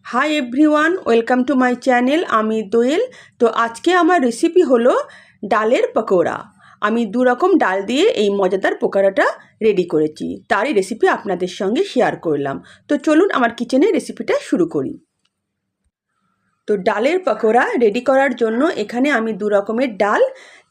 Hi everyone, welcome to my channel. আমি দোয়েল। তো আজকে আমার রেসিপি হলো ডালের পকোড়া। আমি দু রকম ডাল দিয়ে এই মজাদার পকোড়াটা রেডি করেছি, তারই রেসিপি আপনাদের সঙ্গে শেয়ার করলাম। তো চলুন আমার কিচেনে রেসিপিটা শুরু করি। তো ডালের পকোড়া রেডি করার জন্য এখানে আমি দু রকমের ডাল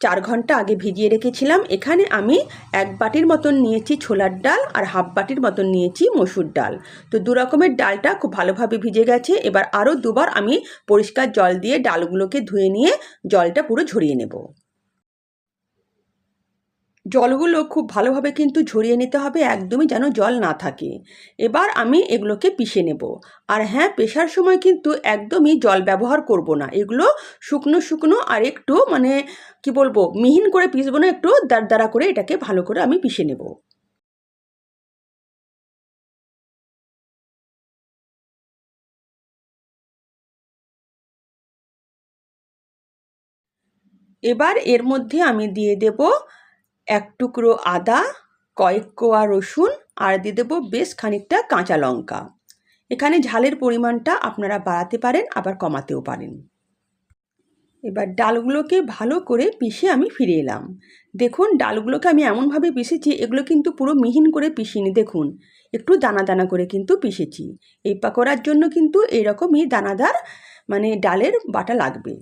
4 ঘন্টা আগে ভিজিয়ে রেখেছিলাম। এখানে আমি 1 বাটির মতন নিয়েছি ছোলার ডাল আর হাফ বাটির মতন নিয়েছি মসুর ডাল। তো দু রকমের ডালটা খুব ভালোভাবে ভিজে গেছে। এবার আরও দুবার আমি পরিষ্কার জল দিয়ে ডালগুলোকে ধুয়ে নিয়ে জলটা পুরো ঝরিয়ে নেব। জলগুলো খুব ভালোভাবে কিন্তু ঝরিয়ে নিতে হবে, একদমই যেন জল না থাকে। এবার আমি এগুলোকে পিষে নেব। আর হ্যাঁ, পেষার সময় কিন্তু একদমই জল ব্যবহার করব না। এগুলো শুকনো শুকনো আর একটু কি বলবো, মিহিন করে পিষবো না, একটু দাঁড়া করে এটাকে ভালো করে আমি পিষে নেব। এবার এর মধ্যে আমি দিয়ে দেব 1 টুকরো আদা, কয়েক কোয়া রসুন আর দিয়ে দেবো বেশ খানিকটা কাঁচা লঙ্কা। এখানে ঝালের পরিমাণটা আপনারা বাড়াতে পারেন, আবার কমাতেও পারেন। এবার ডালগুলোকে ভালো করে পিষে আমি ফিরে এলাম। দেখুন, ডালগুলোকে আমি এমনভাবে পিষেছি, এগুলো কিন্তু পুরো মিহিন করে পিষিনি। দেখুন, একটু দানা দানা করে কিন্তু পিষেছি। এই পকোড়ার জন্য কিন্তু এইরকমই দানাদার ডালের বাটা লাগবে।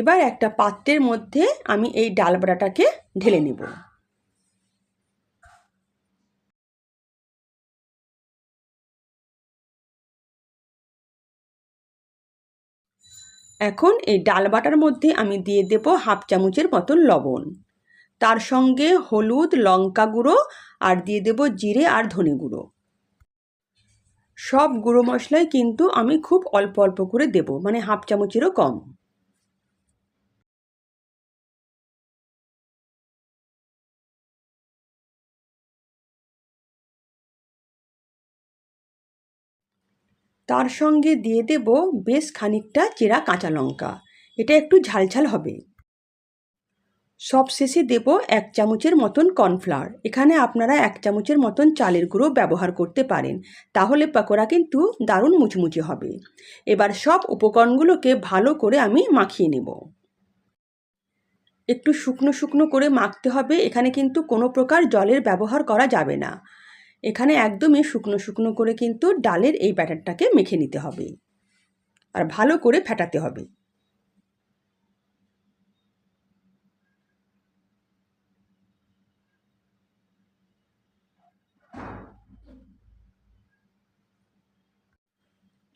এবার একটা পাত্রের মধ্যে আমি এই ডাল বাটাটাকে ঢেলে নেব। এখন এই ডাল বাটার মধ্যে আমি দিয়ে দেব হাফ চামচের মতন লবণ, তার সঙ্গে হলুদ, লঙ্কা গুঁড়ো আর দিয়ে দেব জিরে আর ধনে গুঁড়ো। সব গুঁড়ো মশলাই কিন্তু আমি খুব অল্প অল্প করে দেব, হাফ চামচেরও কম। তার সঙ্গে দিয়ে দেব বেশ খানিকটা চেরা কাঁচা লঙ্কা। এটা একটু ঝালঝাল হবে। সব শেষে দেব 1 চামচের মতন কর্নফ্লাওয়ার। এখানে আপনারা 1 চামচের মতন চালের গুঁড়ো ব্যবহার করতে পারেন, তাহলে পকোড়া কিন্তু দারুণ মুচমুচে হবে। এবার সব উপকরণগুলোকে ভালো করে আমি মাখিয়ে নেব। একটু শুকনো শুকনো করে মাখতে হবে। এখানে কিন্তু কোনো প্রকার জলের ব্যবহার করা যাবে না। এখানে একদমই শুকনো শুকনো করে কিন্তু ডালের এই ব্যাটারটাকে মেখে নিতে হবে আর ভালো করে ফেটাতে হবে।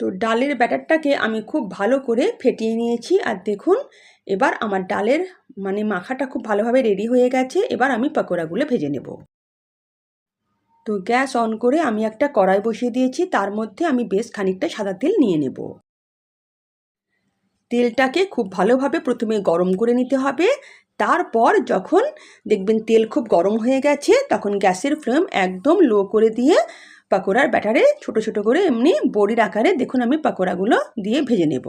তো ডালের ব্যাটারটাকে আমি খুব ভালো করে ফেটিয়ে নিয়েছি। আর দেখুন, এবার আমার ডালের মাখাটা খুব ভালোভাবে রেডি হয়ে গেছে। এবার আমি পকোড়াগুলো ভেজে নেব। তো গ্যাস অন করে আমি একটা কড়াই বসিয়ে দিয়েছি, তার মধ্যে আমি বেশ খানিকটা সাদা তেল নিয়ে নেব। তেলটাকে খুব ভালোভাবে প্রথমে গরম করে নিতে হবে। তারপর যখন দেখবেন তেল খুব গরম হয়ে গেছে, তখন গ্যাসের ফ্লেম একদম লো করে দিয়ে পকোড়ার ব্যাটারে ছোট ছোট করে এমনি বড়ির আকারে দেখুন আমি পকোড়াগুলো দিয়ে ভেজে নেব।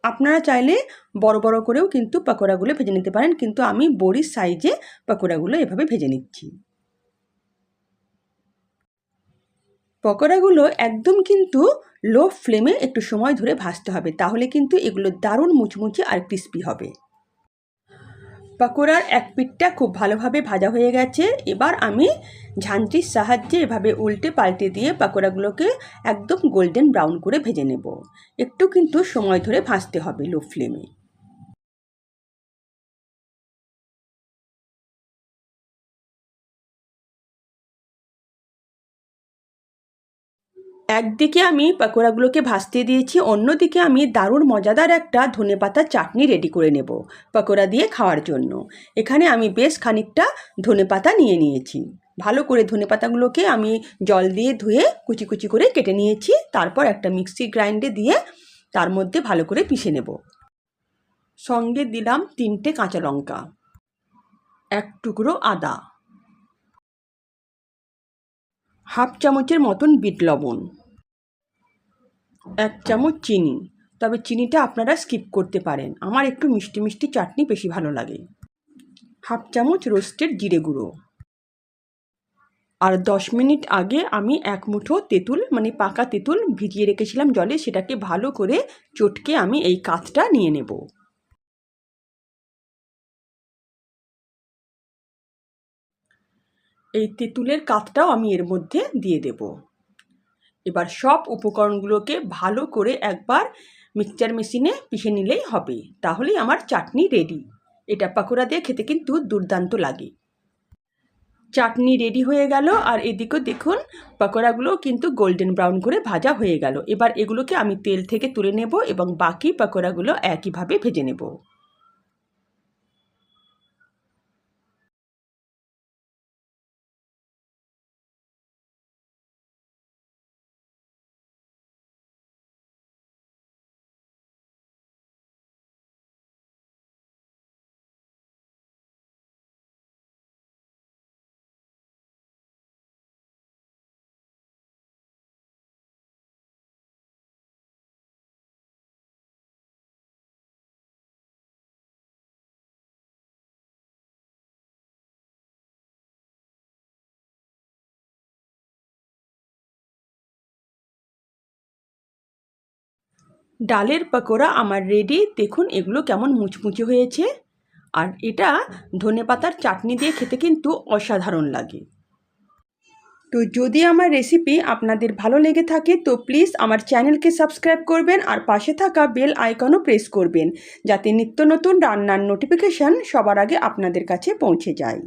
আপনারা চাইলে বড় বড় করেও কিন্তু পকোড়াগুলো ভেজে নিতে পারেন, কিন্তু আমি বড়ির সাইজে পকোড়াগুলো এভাবে ভেজে নিচ্ছি। পকোড়াগুলো একদম কিন্তু লো ফ্লেমে একটু সময় ধরে ভাজতে হবে, তাহলে কিন্তু এগুলো দারুণ মুচমুচে আর ক্রিস্পি হবে। পকোড়ার এক পিঠটা খুব ভালোভাবে ভাজা হয়ে গেছে। এবার আমি ঝাঁঝরির সাহায্যে এভাবে উল্টে পাল্টে দিয়ে পকোড়াগুলোকে একদম গোল্ডেন ব্রাউন করে ভেজে নেব। একটু কিন্তু সময় ধরে ভাজতে হবে লো ফ্লেমে। একদিকে আমি পকোড়াগুলোকে ভাজতে দিয়েছি, অন্যদিকে আমি দারুণ মজাদার একটা ধনেপাতার চাটনি রেডি করে নেব পকোড়া দিয়ে খাওয়ার জন্য। এখানে আমি বেশ খানিকটা ধনেপাতা নিয়ে নিয়েছি। ভালো করে ধনেপাতাগুলোকে আমি জল দিয়ে ধুয়ে কুচি কুচি করে কেটে নিয়েছি। তারপর একটা মিক্সি গ্রাইন্ডে দিয়ে তার মধ্যে ভালো করে পিষে নেব। সঙ্গে দিলাম 3টে কাঁচা লঙ্কা, 1 টুকরো আদা, হাফ চামচের মতন বিট লবণ, 1 চামচ চিনি। তবে চিনিটা আপনারা স্কিপ করতে পারেন, আমার একটু মিষ্টি মিষ্টি চাটনি বেশি ভালো লাগে। হাফ চামচ রোস্টেড জিরে গুঁড়ো, আর 10 মিনিট আগে আমি এক মুঠো তেঁতুল মানে পাকা তেঁতুল ভিজিয়ে রেখেছিলাম জলে, সেটাকে ভালো করে চটকে আমি এই কাতটা নিয়ে নেব। এই তেঁতুলের কাতটাও আমি এর মধ্যে দিয়ে দেব। এবার সব উপকরণগুলোকে ভালো করে একবার মিক্সচার মেশিনে পিষে নিলেই হবে, তাহলেই আমার চাটনি রেডি। এটা পাকোড়া দিয়ে খেতে কিন্তু দুর্দান্ত লাগে। চাটনি রেডি হয়ে গেল, আর এদিকেও দেখুন পাকোড়াগুলো কিন্তু গোল্ডেন ব্রাউন করে ভাজা হয়ে গেল। এবার এগুলোকে আমি তেল থেকে তুলে নেব এবং বাকি পাকোড়াগুলো একইভাবে ভেজে নেব। ডালের পাকোড়া আমার রেডি। দেখুন এগুলো কেমন মুচমুচে হয়েছে, আর এটা ধনেপাতার চাটনি দিয়ে খেতে কিন্তু অসাধারণ লাগে। তো যদি আমার রেসিপি আপনাদের ভালো লেগে থাকে তো প্লিজ আমার চ্যানেলকে সাবস্ক্রাইব করবেন, আর পাশে থাকা বেল আইকনও প্রেস করবেন, যাতে নিত্য নতুন রান্নার নোটিফিকেশান সবার আগে আপনাদের কাছে পৌঁছে যায়।